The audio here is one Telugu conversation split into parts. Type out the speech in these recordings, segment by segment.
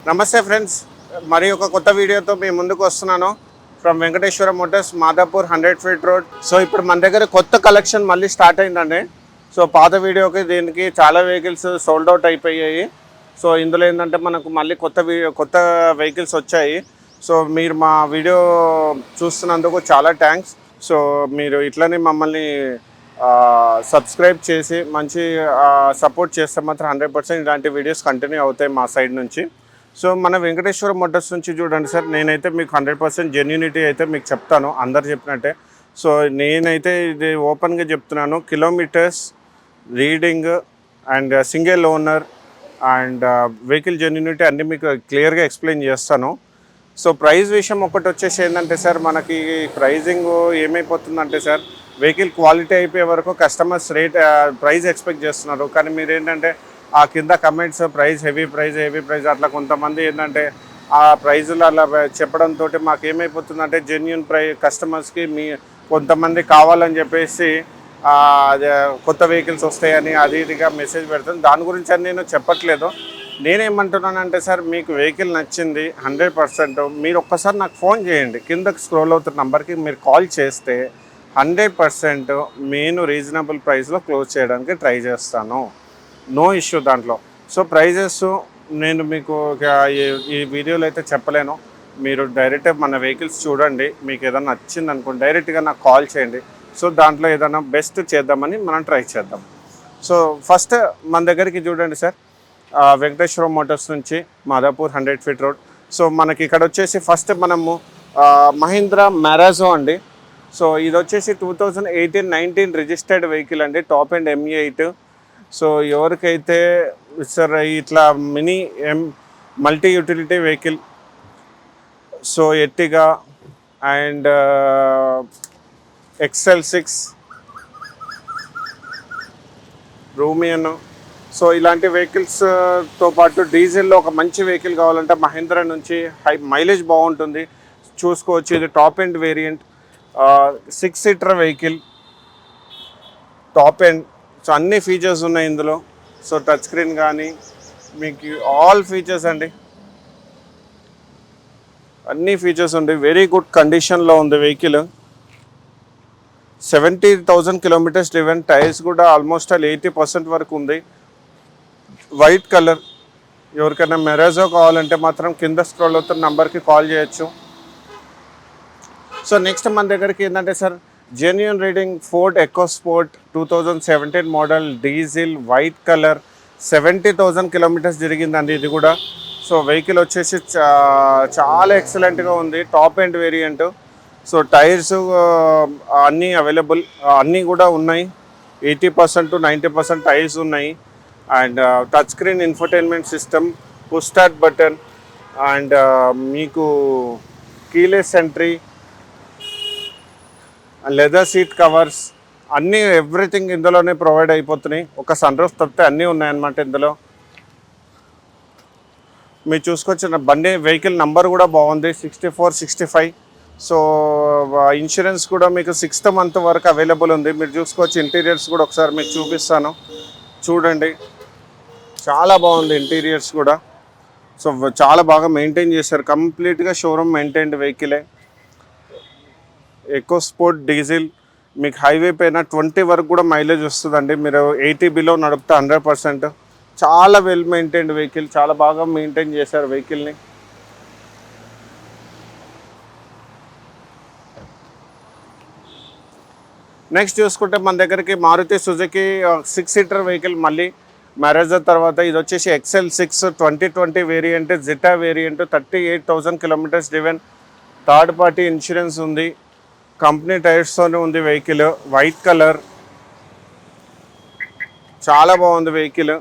నమస్తే ఫ్రెండ్స్, మరి ఒక కొత్త వీడియోతో మీ ముందుకు వస్తున్నాను. From Venkateswara Motors, Madhapur 100 feet road. So ఇప్పుడు మన దగ్గర కొత్త కలెక్షన్ మళ్ళీ స్టార్ట్ అయిందండి. సో పాత వీడియోకి దీనికి చాలా వెహికల్స్ సోల్డ్ అవుట్ అయిపోయాయి. సో ఇందులో ఏంటంటే మనకు మళ్ళీ కొత్త వెహికల్స్ వచ్చాయి. సో మీరు మా వీడియో చూస్తున్నందుకు చాలా థ్యాంక్స్. సో మీరు ఇట్లనే మమ్మల్ని సబ్స్క్రైబ్ చేసి మంచి సపోర్ట్ చేస్తే మాత్రం 100% ఇలాంటి వీడియోస్ కంటిన్యూ అవుతాయి మా సైడ్ నుంచి. సో మన వెంకటేశ్వర మోటార్స్ నుంచి చూడండి సార్, నేనైతే మీకు 100% జెన్యూనిటీ అయితే మీకు చెప్తాను, అందరు చెప్పినట్టే. సో నేనైతే ఇది ఓపెన్గా చెప్తున్నాను. Kilometres, reading and single owner and vehicle genuinity అన్నీ మీకు క్లియర్గా ఎక్స్ప్లెయిన్ చేస్తాను. సో ప్రైస్ విషయం ఒకటి వచ్చేసి ఏంటంటే సార్, మనకి ప్రైజింగ్ ఏమైపోతుందంటే సార్, వెహికల్ క్వాలిటీ అయిపోయే వరకు కస్టమర్స్ ప్రైస్ ఎక్స్పెక్ట్ చేస్తున్నారు. కానీ మీరు ఏంటంటే ఆ కింద కమెంట్స్ హెవీ ప్రైజ్ అట్లా కొంతమంది ఏంటంటే ఆ ప్రైజులు అలా చెప్పడంతో మాకు ఏమైపోతుందంటే జెన్యూన్ కస్టమర్స్కి కొంతమంది కావాలని చెప్పేసి కొత్త వెహికల్స్ వస్తాయని అది ఇదిగా మెసేజ్ పెడుతుంది. దాని గురించి అని నేను చెప్పట్లేదు. నేనేమంటున్నానంటే సార్, మీకు వెహికల్ నచ్చింది 100%, మీరు ఒక్కసారి నాకు ఫోన్ చేయండి. కిందకి స్క్రోల్ అవుతున్న నెంబర్కి మీరు కాల్ చేస్తే 100% నేను రీజనబుల్ ప్రైస్లో క్లోజ్ చేయడానికి ట్రై చేస్తాను. నో ఇష్యూ దాంట్లో. సో ప్రైజెస్ నేను మీకు ఈ వీడియోలో అయితే చెప్పలేను. మీరు డైరెక్ట్ మన వెహికల్స్ చూడండి, మీకు ఏదైనా నచ్చింది అనుకోండి డైరెక్ట్గా నాకు కాల్ చేయండి. సో దాంట్లో ఏదైనా బెస్ట్ చేద్దామని మనం ట్రై చేద్దాం. సో ఫస్ట్ మన దగ్గరికి చూడండి సార్, వెంకటేశ్వర మోటార్స్ నుంచి మాదాపూర్ 100 ఫీట్ రోడ్. సో మనకి ఇక్కడ వచ్చేసి ఫస్ట్ మనము మహీంద్రా మ్యారాజో అండి. సో ఇది వచ్చేసి 2018-19 రిజిస్టర్డ్ వెహికల్ అండి, టాప్ అండ్ ME8. సో ఎవరికైతే సార్ ఇట్లా mini multi utility vehicle, so Ertiga and XL6, Rumion, so ఇలాంటి వెహికల్స్తో పాటు డీజిల్లో ఒక మంచి వెహికల్ కావాలంటే మహీంద్రా నుంచి మైలేజ్ బాగుంటుంది చూసుకోవచ్చు. ఇది top end variant, 6 seater vehicle, top end. So అన్ని ఫీచర్స్ ఉన్నాయి ఇందులో. సో టచ్ స్క్రీన్ కానీ మీకు ఆల్ ఫీచర్స్ అండి, అన్ని ఫీచర్స్ ఉంది. వెరీ గుడ్ కండిషన్లో ఉంది వెహికల్. 70,000 kilometres driven. టైర్స్ కూడా ఆల్మోస్ట్ 80% వరకు ఉంది. White colour. ఎవరికైనా మెరాజో కావాలంటే మాత్రం కింద స్క్రోల్ అవుతున్న నెంబర్కి కాల్ చేయొచ్చు. సో నెక్స్ట్ మన దగ్గరికి ఏంటంటే sir, genuine reading Ford EcoSport 2017 model, diesel, white colour, 70,000 kilometres తిరిగిందండి ఇది కూడా. సో వెహికల్ వచ్చేసి చాలా ఎక్సలెంట్గా ఉంది, top end variant. So tyres అన్నీ అవైలబుల్, అన్నీ కూడా ఉన్నాయి. 80% to 90% టైర్స్ ఉన్నాయి. And touch screen infotainment system, push start button and మీకు keyless entry, leather seat covers, అన్నీ ఎవ్రీథింగ్ ఇందులోనే ప్రొవైడ్ అయిపోతున్నాయి. ఒక సన్ రూఫ్ తప్పితే అన్నీ ఉన్నాయన్నమాట ఇందులో. మీరు చూసుకొచ్చిన బండి వెహికల్ నంబర్ కూడా బాగుంది, 6465. సో ఇన్సూరెన్స్ కూడా మీకు 6th మంత్ వరకు అవైలబుల్ ఉంది. మీరు చూసుకోవచ్చు. ఇంటీరియర్స్ కూడా ఒకసారి మీకు చూపిస్తాను, చూడండి. చాలా బాగుంది ఇంటీరియర్స్ కూడా. సో చాలా బాగా మెయింటైన్ చేశారు, కంప్లీట్గా షోరూమ్ మెయింటైన్డ్ వెహికలే. ఎకోస్పోర్ట్ డీజిల్, మీకు హైవే పైన 20 వరకు కూడా మైలేజ్ వస్తుందండి. మీరు 80 బిలో నడిపితే 100%. చాలా వెల్ మెయింటైన్డ్ వెహికల్, చాలా బాగా మెయింటైన్ చేశారు వెహికల్ని. నెక్స్ట్ చూసుకుంటే మన దగ్గరికి మారుతి సుజుకి 6 సీటర్ వెహికల్, మళ్ళీ మ్యారేజర్ తర్వాత. ఇది వచ్చేసి XL6 2020 variant, Zeta variant, 38,000 kilometres driven, third party insurance ఉంది, కంపెనీ టైర్స్తోనే ఉంది వెహికల్. వైట్ కలర్, చాలా బాగుంది వెహికల్.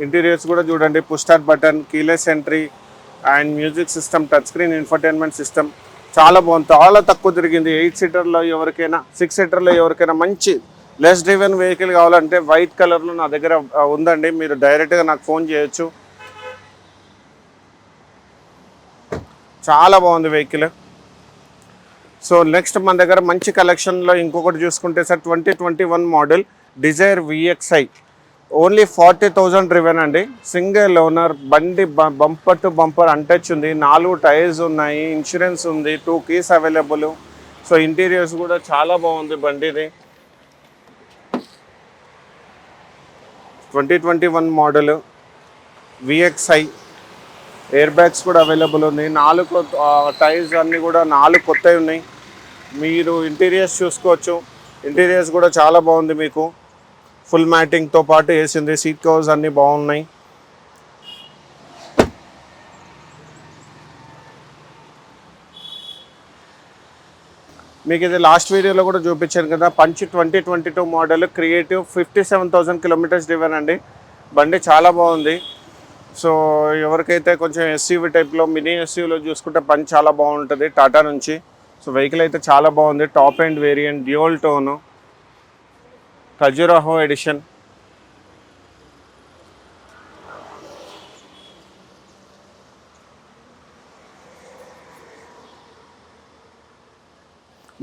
ఇంటీరియర్స్ కూడా చూడండి. Push start button, keyless entry and music system, touch screen infotainment system, చాలా బాగుంది. చాలా తక్కువ తిరిగింది. 8 సీటర్లో ఎవరికైనా, 6 సీటర్లో ఎవరికైనా మంచి లెస్ డ్రివెన్ వెహికల్ కావాలంటే వైట్ కలర్లో నా దగ్గర ఉందండి. మీరు డైరెక్ట్గా నాకు ఫోన్ చేయొచ్చు. చాలా బాగుంది వెహికల్. సో నెక్స్ట్ మన దగ్గర మంచి కలెక్షన్లో ఇంకొకటి చూసుకుంటే sir, 2021 model Dzire VXI. Only 40,000 driven అండి. సింగిల్ ఓనర్ బండి, బంపర్ టు బంపర్ అంటచ్ ఉంది, 4 టైర్స్ ఉన్నాయి, ఇన్సూరెన్స్ ఉంది, 2 కీస్ అవైలబుల్. సో ఇంటీరియర్స్ కూడా చాలా బాగుంది బండిది. 2021 మోడల్ VXI. ఎయిర్ బ్యాగ్స్ కూడా అవైలబుల్ ఉంది. 4 టైర్స్ అన్నీ కూడా 4 కొత్తవి ఉన్నాయి. మీరు ఇంటీరియర్స్ చూసుకోవచ్చు. ఇంటీరియర్స్ కూడా చాలా బాగుంది. మీకు ఫుల్ మ్యాటింగ్తో పాటు వేసింది. సీట్ కవర్స్ అన్నీ బాగున్నాయి. మీకు ఇది లాస్ట్ వీడియోలో కూడా చూపించాను కదా, punch 2022 model creative 57,000 kilometres driven అండి. బండి చాలా బాగుంది. సో ఎవరికైతే కొంచెం ఎస్యూవీ టైప్లో, మినీ ఎస్యూవీలో చూసుకుంటే పంచ్ చాలా బాగుంటుంది టాటా నుంచి. సో వెహికల్ అయితే చాలా బాగుంది. Top end variant, dual tone, Khajuraho edition.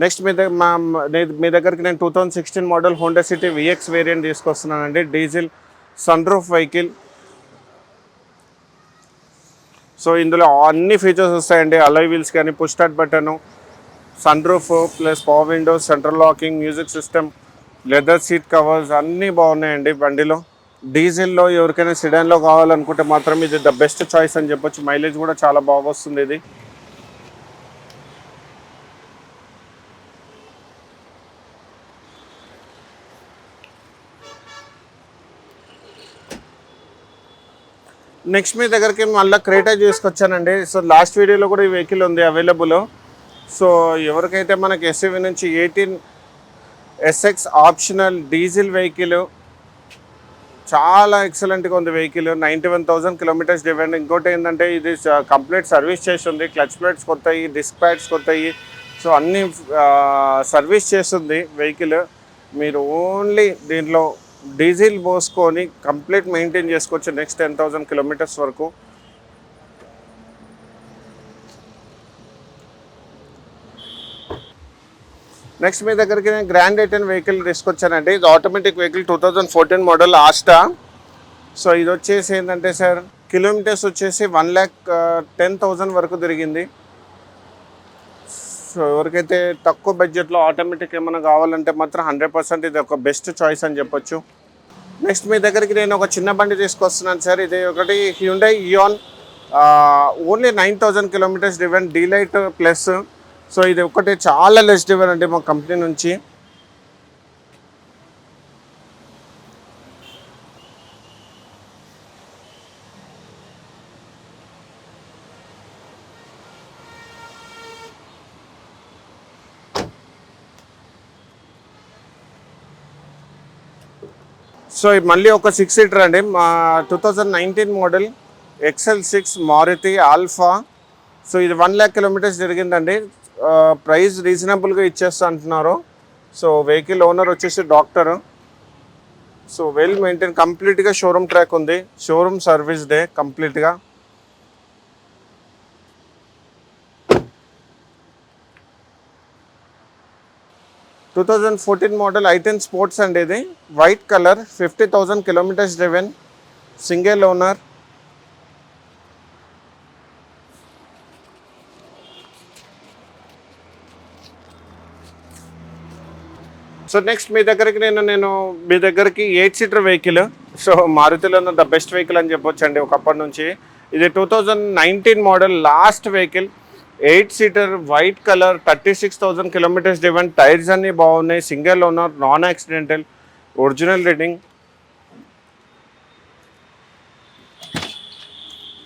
Next మీ దగ్గరికి నేను 2016 model Honda City VX variant తీసుకొస్తున్నానండి. Diesel sun roof vehicle. So ఇందులో అన్ని ఫీచర్స్ వస్తాయండి. అలాయ్ వీల్స్ కానీ, push start button, sun roof plus power windows, central locking, music system, leather seat covers అన్నీ బాగున్నాయండి బండిలో. డీజిల్లో ఎవరికైనా సిడాన్లో కావాలనుకుంటే మాత్రం ఇది ద బెస్ట్ చాయిస్ అని చెప్పొచ్చు. మైలేజ్ కూడా చాలా బాగా వస్తుంది ఇది. నెక్స్ట్ మీ దగ్గరికి మళ్ళీ క్రేటా తీసుకొచ్చానండి. సో లాస్ట్ వీడియోలో కూడా ఈ వెహికల్ ఉంది అవైలబుల్. సో ఎవరికైతే మనకి ఎస్యూవీ నుంచి 18 SX ఆప్షనల్ డీజిల్ వెహికల్, చాలా ఎక్సలెంట్గా ఉంది వెహికల్. 91,000 kilometres driven. ఇంకోటి ఏంటంటే ఇది కంప్లీట్ సర్వీస్ చేస్తుంది. క్లచ్ ప్లేట్స్ కొత్తవి, డిస్క్ ప్యాడ్స్ కొత్తవి. సో అన్నీ సర్వీస్ చేస్తుంది వెహికల్. మీరు ఓన్లీ దీంట్లో డీజిల్ పోసుకొని కంప్లీట్ మెయింటైన్ చేసుకోవచ్చు నెక్స్ట్ 10,000 కిలోమీటర్స్ వరకు. నెక్స్ట్ మీ దగ్గరికి నేను గ్రాండ్ ఐటెన్ వెహికల్ తీసుకొచ్చానండి. ఇది automatic vehicle, 2014 model Asta. So ఇది వచ్చేసి ఏంటంటే సార్, కిలోమీటర్స్ వచ్చేసి 1,10,000 వరకు తిరిగింది. సో ఎవరికైతే తక్కువ బడ్జెట్లో ఆటోమేటిక్ ఏమైనా కావాలంటే మాత్రం 100% ఇది ఒక బెస్ట్ చాయిస్ అని చెప్పొచ్చు. నెక్స్ట్ మీ దగ్గరికి నేను ఒక చిన్న బండి తీసుకొస్తున్నాను సార్. ఇది ఒకటి Hyundai Eon, only 9,000 kilometres driven, delight plus. So ఇది ఒకటి చాలా లెస్ డ్రివెన్ అండి మా కంపెనీ నుంచి. సో మళ్ళీ ఒక 6 సీటర్ అండి. మా 2019 model XL6 Maruti alpha. So ఇది 1 lakh కిలోమీటర్స్ జరిగిందండి. ప్రైస్ రీజనబుల్గా ఇచ్చేస్తా అంటున్నారు. సో వెహికల్ ఓనర్ వచ్చేసి డాక్టర్. సో వెల్ మెయింటైన్, కంప్లీట్గా షోరూమ్ ట్రాక్ ఉంది, షోరూమ్ సర్వీస్ డే కంప్లీట్గా. టూ 2014 మోడల్ i10 స్పోర్ట్స్ అండి. ఇది white colour, 50,000 kilometres driven, single owner. So next మీ దగ్గరికి నేను మీ దగ్గరికి 8 సీటర్ వెహికల్. సో మారుతిలో ద బెస్ట్ వెహికల్ అని చెప్పొచ్చు అండి ఒకప్పటి నుంచి. ఇది 2019 model last vehicle, 8 seater, white colour, 36,000 kilometres driven. Tyres అన్నీ బాగున్నాయి, single owner, non accidental, original reading.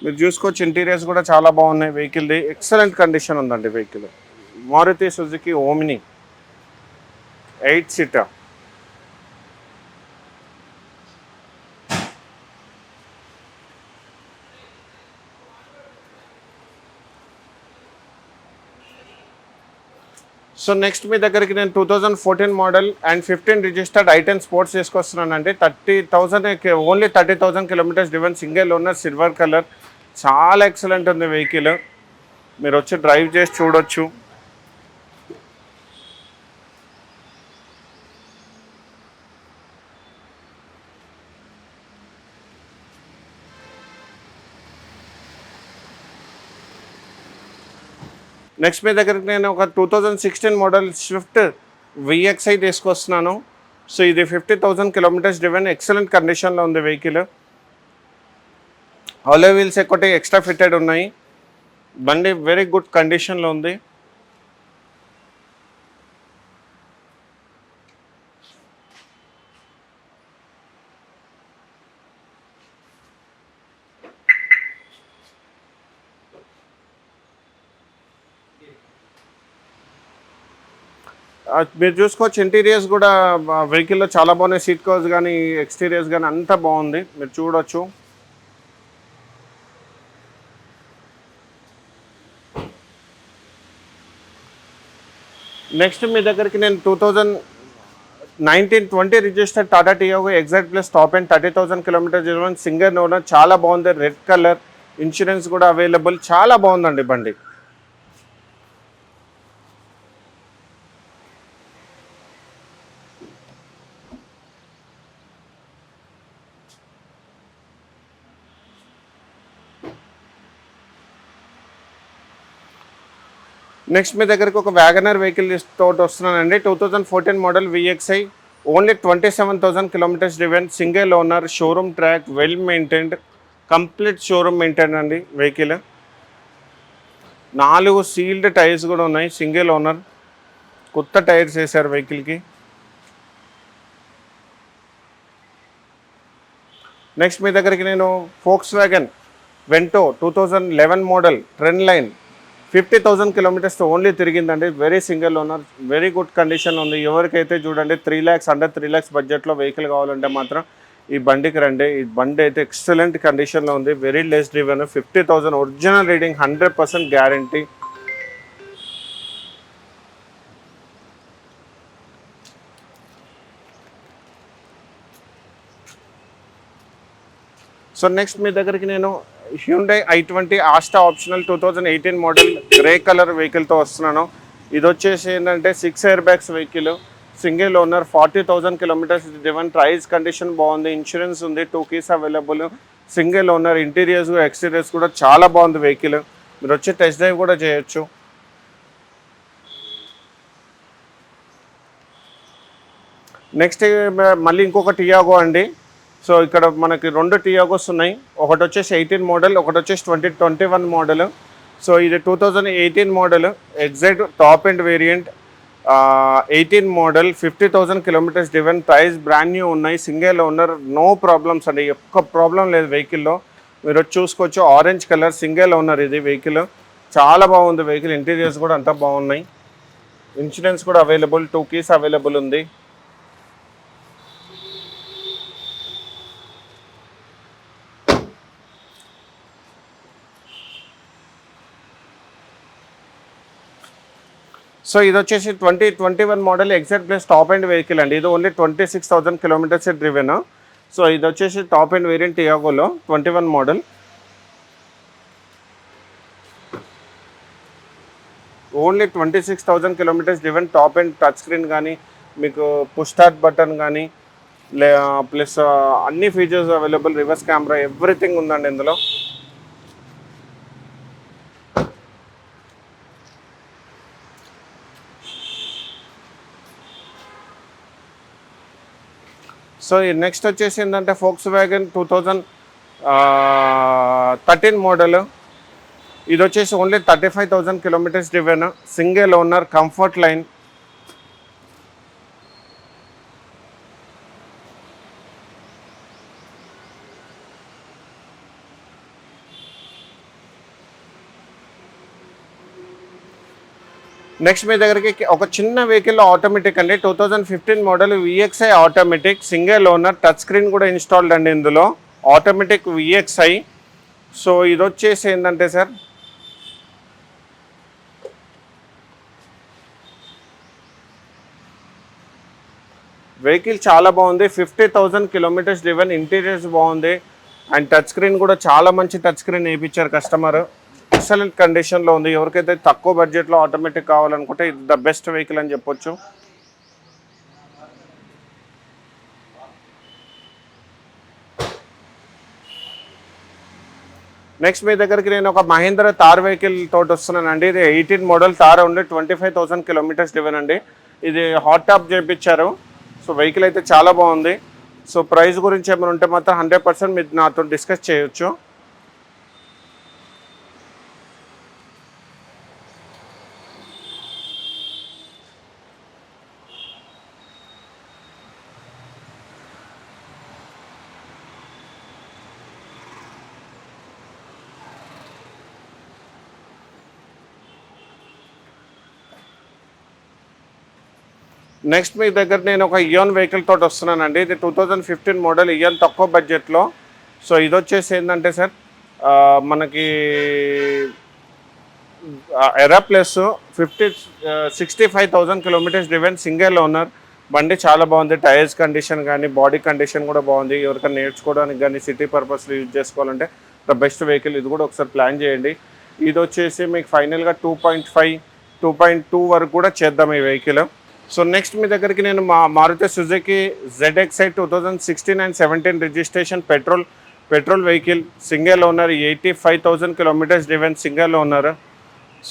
మీరు చూసుకోవచ్చు. ఇంటీరియర్స్ కూడా చాలా బాగున్నాయి వెహికల్ది. ఎక్సలెంట్ కండిషన్ ఉందండి vehicle. Maruti Suzuki Omni 8 seater. So next మీ దగ్గరికి నేను 2014 model and 15 registered i10 sports తీసుకొస్తున్నానండి. 30,000, only 30,000 kilometres driven, single owner, silver colour. చాలా ఎక్సలెంట్ ఉంది వెహికల్. మీరు వచ్చి డ్రైవ్ చేసి చూడొచ్చు. నెక్స్ట్ మీ దగ్గరికి నేను ఒక 2016 మోడల్ స్విఫ్ట్ విఎక్స్ఐ తీసుకొస్తున్నాను. సో ఇది 50,000 కిలోమీటర్స్ డ్రివెన్, ఎక్సలెంట్ కండిషన్లో ఉంది వెహికల్. ఆలో వీల్స్ ఒకటి ఎక్స్ట్రా ఫిట్టెడ్ ఉన్నాయి. బండి వెరీ గుడ్ కండిషన్లో ఉంది. మీరు చూసుకోవచ్చు ఇంటీరియర్స్ కూడా వెహికల్లో చాలా బాగున్నాయి. సీట్ కవర్స్ కానీ ఎక్స్టీరియర్స్ కానీ అంతా బాగుంది, మీరు చూడొచ్చు. నెక్స్ట్ మీ దగ్గరికి నేను 2019-20 registered Tata Tiago exact plus top and 30,000 kilometres singer owner, చాలా బాగుంది. రెడ్ కలర్, ఇన్సూరెన్స్ కూడా అవైలబుల్, చాలా బాగుందండి బండి. నెక్స్ట్ మీ దగ్గరికి ఒక వ్యాగనర్ వెహికల్ తోటి వస్తున్నానండి. 2014 model VXi, only 27,000 kilometres driven, single owner, showroom track, well maintained, complete showroom maintain అండి వెహికల్. 4 సీల్డ్ టైర్స్ కూడా ఉన్నాయి, సింగిల్ ఓనర్, కొత్త టైర్స్ వేశారు వెహికల్కి. నెక్స్ట్ మీ దగ్గరికి నేను Volkswagen Vento 2011 model trend line, 50,000 kilometres only తిరిగిందండి. Very single owner, very good condition ఉంది. ఎవరికైతే చూడండి 3 lakhs అండర్ 3 lakhs బడ్జెట్లో వెహికల్ కావాలంటే మాత్రం ఈ బండికి రండి. ఈ బండి అయితే ఎక్సలెంట్ కండిషన్లో ఉంది, very less driven, 50,000 original reading, 100% guarantee. So next మీ దగ్గరికి నేను Hyundai i20 Asta optional 2018 model grey colour వెహికల్తో వస్తున్నాను. ఇది వచ్చేసి ఏంటంటే 6 air bags vehicle, single owner, 40,000 kilometres driven, price condition బాగుంది, ఇన్సూరెన్స్ ఉంది, 2 keys available, single owner, interiors exteriors కూడా చాలా బాగుంది వెహికల్. మీరు వచ్చి టెస్ట్ డ్రైవ్ కూడా చేయొచ్చు. నెక్స్ట్ మళ్ళీ ఇంకొక టియాగో అండి. సో ఇక్కడ మనకి 2 టియాగోస్ ఉన్నాయి. ఒకటి వచ్చేసి 18 మోడల్, ఒకటి వచ్చేసి 2021 మోడల్. సో ఇది 2018 model, exact top and variant, 18 model, 50,000 kilometres driven, price brand new ఉన్నాయి, సింగిల్ ఓనర్, నో ప్రాబ్లమ్స్ అండి, ఒక్క ప్రాబ్లం లేదు వెహికల్లో. మీరు వచ్చి చూసుకోవచ్చు. ఆరెంజ్ కలర్, సింగిల్ ఓనర్ ఇది వెహికల్, చాలా బాగుంది వెహికల్. ఇంటీరియర్స్ కూడా అంతా బాగున్నాయి, ఇన్సూరెన్స్ కూడా అవైలబుల్, 2 keys అవైలబుల్ ఉంది. సో ఇది వచ్చేసి 2021 model exact plus top and vehicle అండి. ఇది ఓన్లీ 26,000 కిలోమీటర్స్ డ్రివెన్. సో ఇది వచ్చేసి టాప్ అండ్ వేరియంట్ టియాగోలో 21 model, only 26,000 kilometres driven, top and touch screen కానీ, మీకు పుష్ స్టార్ట్ బటన్ కానీ, ప్లస్ అన్ని features available, reverse camera, everything ఉందండి ఇందులో. సో ఈ నెక్స్ట్ వచ్చేసి ఏంటంటే ఫోక్స్ వ్యాగన్ 2013 మోడల్, ఇది వచ్చేసి only 35,000 kilometres driven, single owner, comfort line. Next మీ దగ్గరికి ఒక చిన్న వెహికల్ ఆటోమేటిక్ అండి, 2015 model VXI automatic, single owner, touch screen కూడా ఇన్స్టాల్డ్ అండి ఇందులో, ఆటోమేటిక్ విఎక్స్ఐ. సో ఇది వచ్చేసి ఏంటంటే సార్ వెహికల్ చాలా బాగుంది, 50,000 కిలోమీటర్స్ డ్రివెన్, ఇంటీరియర్స్ బాగుంది, అండ్ టచ్ స్క్రీన్ కూడా చాలా మంచి టచ్ స్క్రీన్ వేయించారు కస్టమర్, ఎక్సలెంట్ కండిషన్లో ఉంది. ఎవరికైతే తక్కువ బడ్జెట్లో ఆటోమేటిక్ కావాలనుకుంటే ఇది ద బెస్ట్ వెహికల్ అని చెప్పొచ్చు. నెక్స్ట్ మీ దగ్గరికి నేను ఒక మహీంద్రా తార్ వెహికల్ తోటి వస్తున్నానండి. ఇది 18 మోడల్ తార్ ఉంది, 25,000 కిలోమీటర్స్ డ్రివెన్ అండి. ఇది హాట్ టాప్ చేయించారు. సో వెహికల్ అయితే చాలా బాగుంది. సో ప్రైస్ గురించి ఏమైనా ఉంటే మాత్రం 100% మీరు నాతో డిస్కస్ చేయొచ్చు. నెక్స్ట్ మీ దగ్గర నేను ఒక ఇయాన్ వెహికల్ తోటి వస్తున్నానండి. ఇది 2015 మోడల్ ఇయాన్ తక్కువ బడ్జెట్లో. సో ఇది వచ్చేసి ఏంటంటే సార్ మనకి ఎరా plus 65,000 kilometres driven, single owner. బండి చాలా బాగుంది. టైర్స్ కండిషన్ కానీ బాడీ కండిషన్ కూడా బాగుంది. ఎవరికైనా నేర్చుకోవడానికి కానీ సిటీ పర్పస్లో యూజ్ చేసుకోవాలంటే ద బెస్ట్ వెహికల్. ఇది కూడా ఒకసారి ప్లాన్ చేయండి. ఇది వచ్చేసి మీకు ఫైనల్గా 2.5, 2.2 వరకు కూడా చేద్దాం ఈ వెహికల్. సో నెక్స్ట్ మీ దగ్గరికి నేను Maruti Suzuki ZXi 2016 and 17 registration petrol vehicle, single owner, 85,000 kilometres driven, single owner.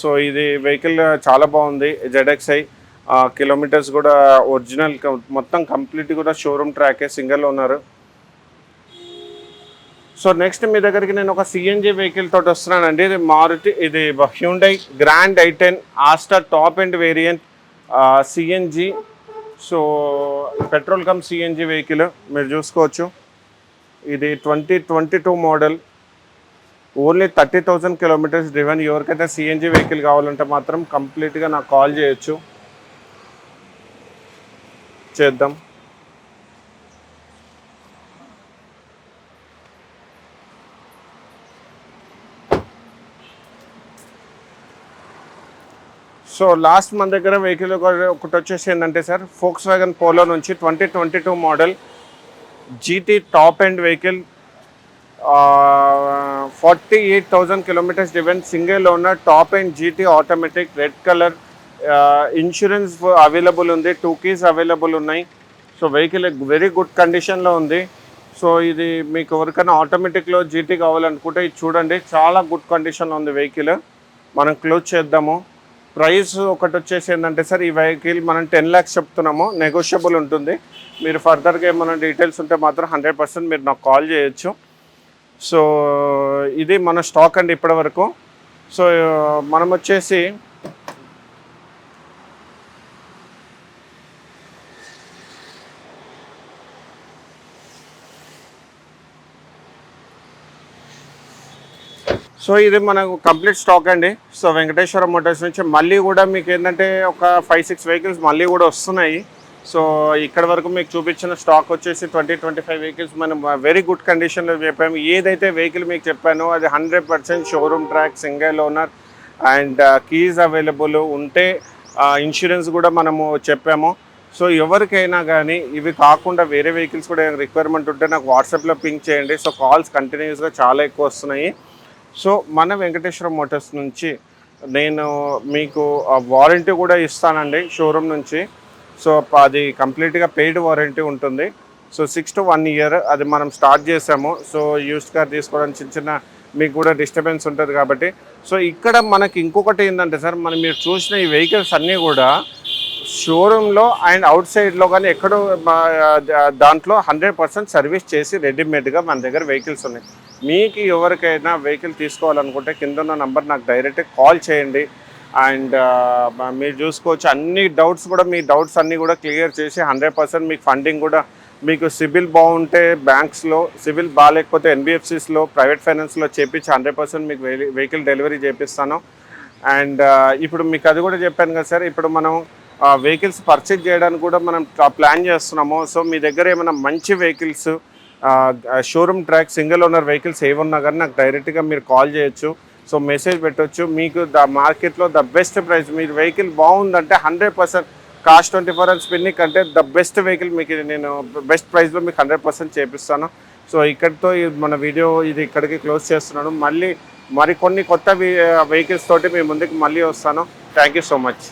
So ఇది వెహికల్ చాలా బాగుంది. ZXi కిలోమీటర్స్ కూడా ఒరిజినల్, మొత్తం కంప్లీట్ కూడా షోరూమ్ ట్రాకే, సింగిల్ ఓనర్. సో నెక్స్ట్ మీ దగ్గరికి నేను ఒక CNG వెహికల్ తోటి వస్తున్నానండి. ఇది మారుతి, ఇది Hyundai grand i10 Aster top end variant CNG. So petrol come CNG vehicle మీరు చూసుకోవచ్చు. ఇది 2022 మోడల్, ఓన్లీ 30,000 కిలోమీటర్స్ డ్రివెన్. ఎవరికైతే CNG వెహికల్ కావాలంటే మాత్రం కంప్లీట్గా నాకు కాల్ చేయొచ్చు, చేద్దాం. సో లాస్ట్ మన దగ్గర వెహికల్ ఒకటి వచ్చేసి ఏంటంటే సార్ Volkswagen Polo నుంచి 2022 model GT top end vehicle, 48,000 kilometres driven, single owner, top end GT automatic, red colour. Insurance available ఉంది, 2 keys అవైలబుల్ ఉన్నాయి. సో వెహికల్ వెరీ గుడ్ కండిషన్లో ఉంది. సో ఇది మీకు ఎవరికైనా ఆటోమేటిక్లో GT కావాలనుకుంటే ఇది చూడండి, చాలా గుడ్ కండిషన్లో ఉంది వెహికల్. మనం క్లోజ్ చేద్దాము. ప్రైస్ ఒకటి వచ్చేసి ఏంటంటే సార్ ఈ వెహికల్ మనం 10 lakhs చెప్తున్నాము, నెగోషియబుల్ ఉంటుంది. మీరు ఫర్దర్గా ఏమైనా డీటెయిల్స్ ఉంటే మాత్రం 100% మీరు నాకు కాల్ చేయొచ్చు. సో ఇది మన స్టాక్ అండి ఇప్పటి వరకు. సో మనం వచ్చేసి సో ఇది మనకు కంప్లీట్ స్టాక్ అండి. సో వెంకటేశ్వర మోటార్స్ నుంచి మళ్ళీ కూడా మీకు ఏంటంటే ఒక 5-6 వెహికల్స్ మళ్ళీ కూడా వస్తున్నాయి. సో ఇక్కడ వరకు మీకు చూపించిన స్టాక్ వచ్చేసి 20-25 వెహికల్స్ మనం వెరీ గుడ్ కండిషన్లో చెప్పాము. ఏదైతే వెహికల్ మీకు చెప్పానో అది 100% showroom track, single owner and keys available ఉంటే ఇన్సూరెన్స్ కూడా మనము చెప్పాము. సో ఎవరికైనా కానీ ఇవి కాకుండా వేరే వెహికల్స్ కూడా రిక్వైర్మెంట్ ఉంటే నాకు వాట్సాప్లో పింక్ చేయండి. సో కాల్స్ కంటిన్యూస్గా చాలా ఎక్కువ వస్తున్నాయి. సో మన వెంకటేశ్వర మోటార్స్ నుంచి నేను మీకు వారంటీ కూడా ఇస్తానండి షోరూమ్ నుంచి. సో అది కంప్లీట్గా పెయిడ్ వారంటీ ఉంటుంది. సో 6 to 1 year అది మనం స్టార్ట్ చేసాము. సో యూస్డ్ కార్ తీసుకోవడానికి చిన్న మీకు కూడా డిస్టర్బెన్స్ ఉంటుంది కాబట్టి. సో ఇక్కడ మనకి ఇంకొకటి ఏంటంటే సార్ మీరు చూసిన ఈ వెహికల్స్ అన్నీ కూడా షోరూంలో అండ్ అవుట్ సైడ్లో కానీ ఎక్కడో దాంట్లో 100% సర్వీస్ చేసి రెడీమేడ్గా మన దగ్గర వెహికల్స్ ఉన్నాయి. మీకు ఎవరికైనా వెహికల్ తీసుకోవాలనుకుంటే కింద ఉన్న నంబర్ నాకు డైరెక్ట్గా కాల్ చేయండి. అండ్ మీరు చూసుకోవచ్చు అన్ని డౌట్స్ కూడా మీ డౌట్స్ అన్నీ కూడా క్లియర్ చేసి 100% మీకు ఫండింగ్ కూడా మీకు సిబిల్ బాగుంటే బ్యాంక్స్లో, సిబిల్ బాగాలేకపోతే NBFCస్లో, ప్రైవేట్ ఫైనాన్స్లో చేపించి 100% మీకు వెహికల్ డెలివరీ చేపిస్తాను. అండ్ ఇప్పుడు మీకు అది కూడా చెప్పాను కదా సార్, ఇప్పుడు మనం వెహికల్స్ పర్చేజ్ చేయడానికి కూడా మనం ప్లాన్ చేస్తున్నాము. సో మీ దగ్గర ఏమైనా మంచి vehicles showroom track single owner vehicles ఏమన్నా కానీ నాకు డైరెక్ట్గా మీరు కాల్ చేయొచ్చు. సో మెసేజ్ పెట్టవచ్చు. మీకు మార్కెట్లో ద బెస్ట్ ప్రైస్, మీరు వెహికల్ బాగుందంటే 100% కాస్ట్ 24 hours స్పిన్నింగ్ అంటే ద బెస్ట్ వెహికల్ మీకు నేను బెస్ట్ ప్రైస్లో మీకు 100% చేపిస్తాను. సో ఇక్కడితో మన వీడియో ఇది ఇక్కడికి క్లోజ్ చేస్తున్నాను. మళ్ళీ మరికొన్ని కొత్త వెహికల్స్ తోటి మీ ముందుకు మళ్ళీ వస్తాను. Thank you so much.